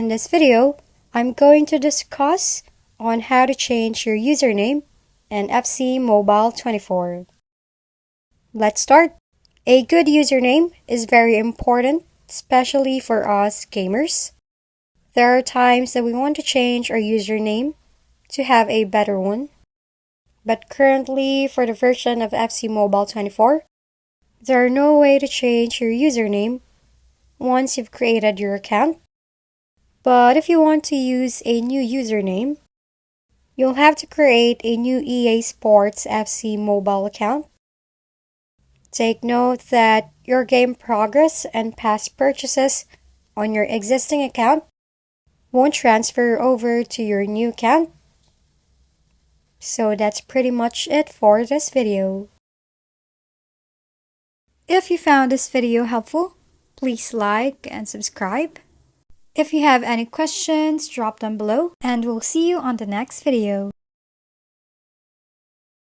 In this video, I'm going to discuss on how to change your username in FC Mobile 24. Let's start. A good username is very important, especially for us gamers. There are times that we want to change our username to have a better one. But currently, for the version of FC Mobile 24, there are no way to change your username once you've created your account. But if you want to use a new username, you'll have to create a new EA Sports FC mobile account. Take note that your game progress and past purchases on your existing account won't transfer over to your new account. So that's pretty much it for this video. If you found this video helpful, please like and subscribe. If you have any questions, drop them below, and we'll see you on the next video.